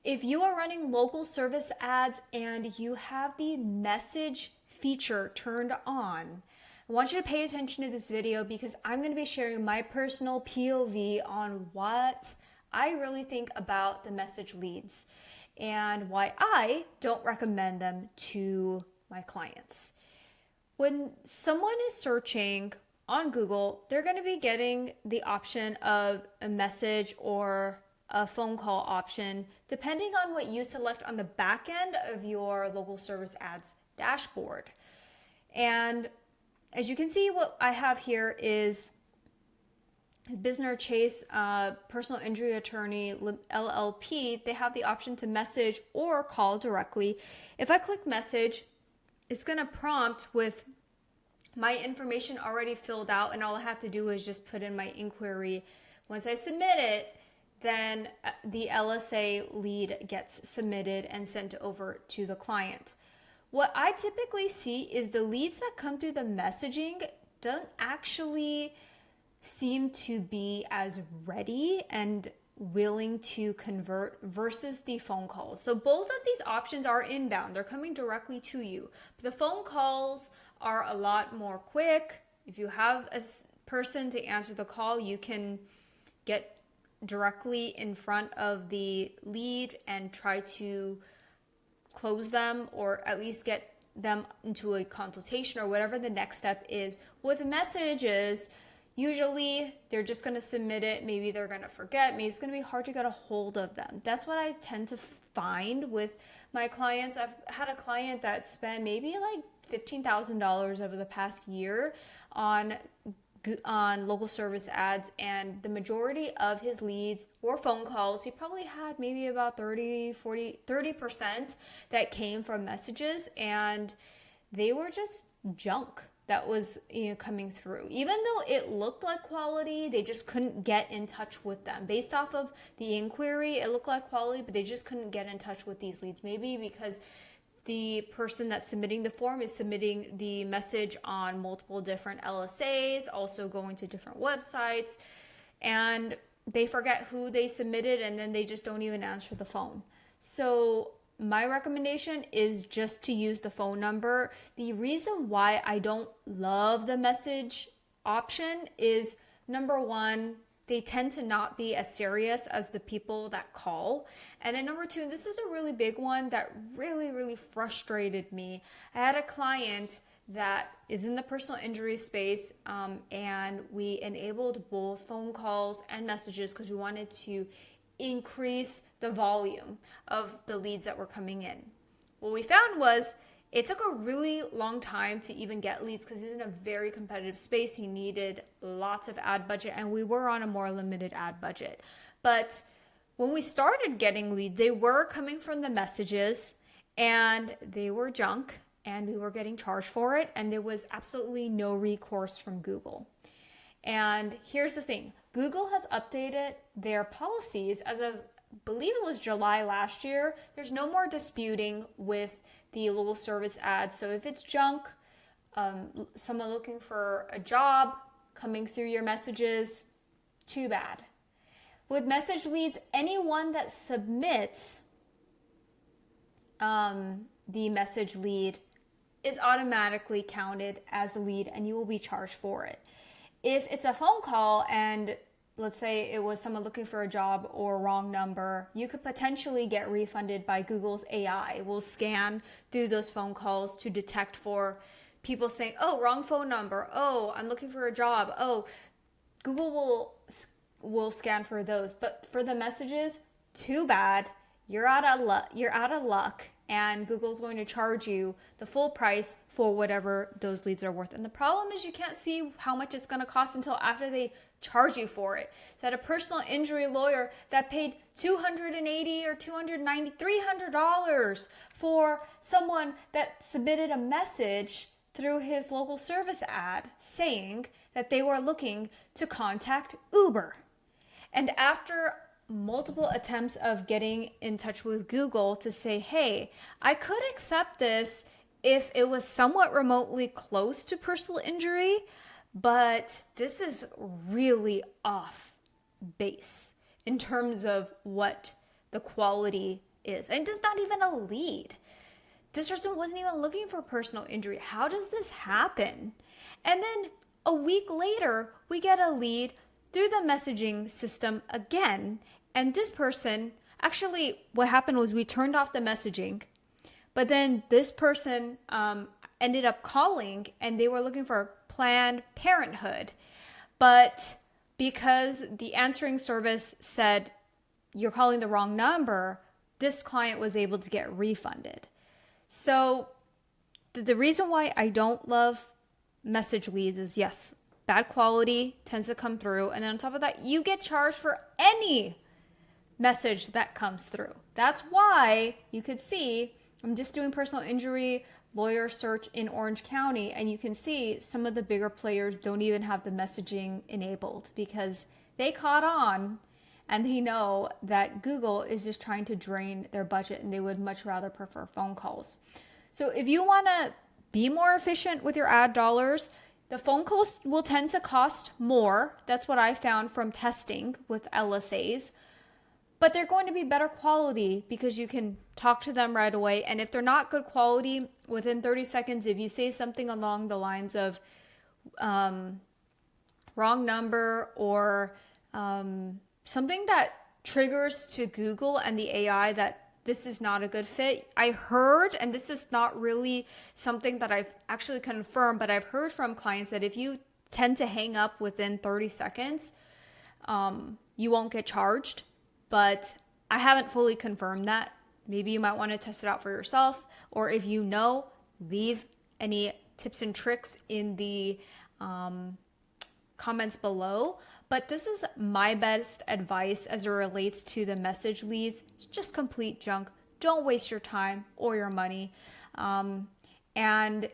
If you are running local service ads and you have the message feature turned on, I want you to pay attention to this video because I'm going to be sharing my personal POV on what I really think about the message leads and why I don't recommend them to my clients. When someone is searching on Google, they're going to be getting the option of a message or a phone call option, depending on what you select on the back end of your local service ads dashboard. And as you can see, what I have here is Business Chase personal injury attorney LLP. They have the option to message or call directly. If I click message, it's going to prompt with my information already filled out, and all I have to do is just put in my inquiry. Once I submit it, then the LSA lead gets submitted and sent over to the client. What I typically see is the leads that come through the messaging don't actually seem to be as ready and willing to convert versus the phone calls. So both of these options are inbound. They're coming directly to you. But the phone calls are a lot more quick. If you have a person to answer the call, you can get directly in front of the lead and try to close them or at least get them into a consultation or whatever the next step is. With messages, usually they're just going to submit it. Maybe they're going to forget. Maybe it's going to be hard to get a hold of them. That's what I tend to find with my clients. I've had a client that spent maybe like $15,000 over the past year on local service ads, and the majority of his leads were phone calls. He probably had maybe about 30% that came from messages, and they were just junk that was coming through. Even though it looked like quality, they just couldn't get in touch with them. Based off of the inquiry, it looked like quality, but they just couldn't get in touch with these leads. Maybe because the person that's submitting the form is submitting the message on multiple different LSAs, also going to different websites, and they forget who they submitted, and then they just don't even answer the phone. So my recommendation is just to use the phone number. The reason why I don't love the message option is, number one, they tend to not be as serious as the people that call. And then number two, and this is a really big one that really frustrated me. I had a client that is in the personal injury space, and we enabled both phone calls and messages because we wanted to increase the volume of the leads that were coming in. What we found was it took a really long time to even get leads because he's in a very competitive space. He needed lots of ad budget, and we were on a more limited ad budget. But when we started getting leads, they were coming from the messages, and they were junk, and we were getting charged for it, and there was absolutely no recourse from Google. And here's the thing. Google has updated their policies as of, I believe it was July last year. There's no more disputing with the local service ads. So if it's junk, someone looking for a job coming through your messages, too bad. With message leads, anyone that submits the message lead is automatically counted as a lead, and you will be charged for it. If it's a phone call and let's say it was someone looking for a job or wrong number, you could potentially get refunded by Google's AI. It will scan through those phone calls to detect for people saying, oh, wrong phone number. Oh, I'm looking for a job. Oh, Google will scan for those. But for the messages, too bad. You're out of luck. And Google's going to charge you the full price for whatever those leads are worth. And the problem is you can't see how much it's going to cost until after they charge you for it. So I had a personal injury lawyer that paid $280 or $290, $300 for someone that submitted a message through his local service ad saying that they were looking to contact Uber. And after multiple attempts of getting in touch with Google to say, hey, I could accept this if it was somewhat remotely close to personal injury, but this is really off base in terms of what the quality is. And it's not even a lead. This person wasn't even looking for personal injury. How does this happen? And then a week later, we get a lead through the messaging system again. And this person, actually, what happened was we turned off the messaging, but then this person ended up calling and they were looking for Planned Parenthood. But because the answering service said, you're calling the wrong number, this client was able to get refunded. So the reason why I don't love message leads is, yes, bad quality tends to come through. And then on top of that, you get charged for any message that comes through. That's why you could see, I'm just doing personal injury lawyer search in Orange County, and you can see some of the bigger players don't even have the messaging enabled because they caught on and they know that Google is just trying to drain their budget and they would much rather prefer phone calls. So if you want to be more efficient with your ad dollars, the phone calls will tend to cost more. That's what I found from testing with LSAs. But they're going to be better quality because you can talk to them right away. And if they're not good quality, within 30 seconds, if you say something along the lines of wrong number or something that triggers to Google and the AI that this is not a good fit. I heard, and this is not really something that I've actually confirmed, but I've heard from clients that if you tend to hang up within 30 seconds, you won't get charged. But I haven't fully confirmed that. Maybe you might want to test it out for yourself, or if you know, leave any tips and tricks in the comments below. But this is my best advice as it relates to the message leads. It's just complete junk. Don't waste your time or your money. And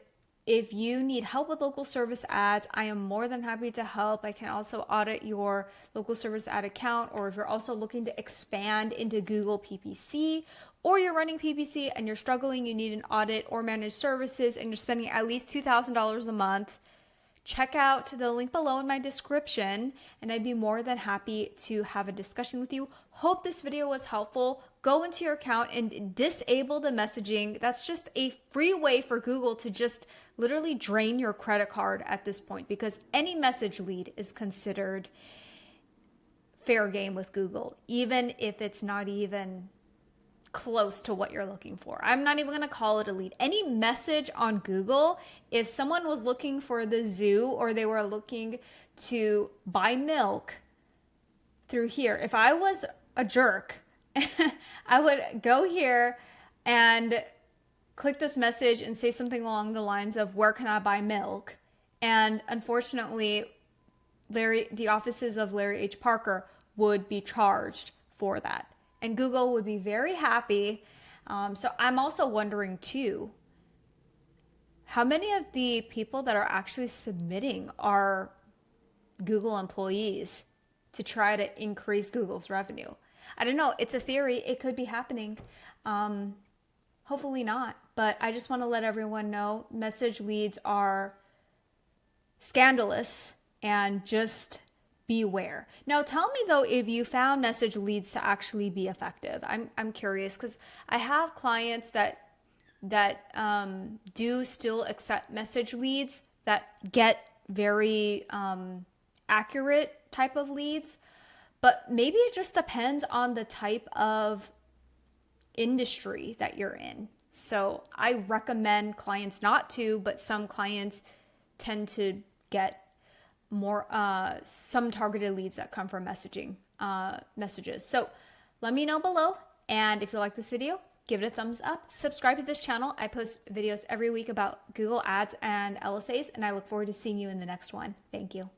if you need help with local service ads, I am more than happy to help. I can also audit your local service ad account, or if you're also looking to expand into Google PPC, or you're running PPC and you're struggling, you need an audit or managed services, and you're spending at least $2,000 a month, check out the link below in my description, and I'd be more than happy to have a discussion with you. Hope this video was helpful. Go into your account and disable the messaging. That's just a free way for Google to just literally drain your credit card at this point, because any message lead is considered fair game with Google, even if it's not even close to what you're looking for. I'm not even going to call it a lead. Any message on Google, if someone was looking for the zoo or they were looking to buy milk through here, if I was a jerk, I would go here and click this message and say something along the lines of, where can I buy milk? And unfortunately, the offices of Larry H. Parker would be charged for that. And Google would be very happy. So I'm also wondering too, how many of the people that are actually submitting are Google employees to try to increase Google's revenue? I don't know. It's a theory. It could be happening. Hopefully not. But I just want to let everyone know message leads are scandalous, and just beware. Now tell me though if you found message leads to actually be effective. I'm curious, because I have clients that do still accept message leads that get very accurate type of leads, but maybe it just depends on the type of industry that you're in. So I recommend clients not to, but some clients tend to get more some targeted leads that come from messaging messages. So let me know below, and if you like this video, give it a thumbs up. Subscribe to this channel. I post videos every week about Google Ads and LSAs, and I look forward to seeing you in the next one. Thank you.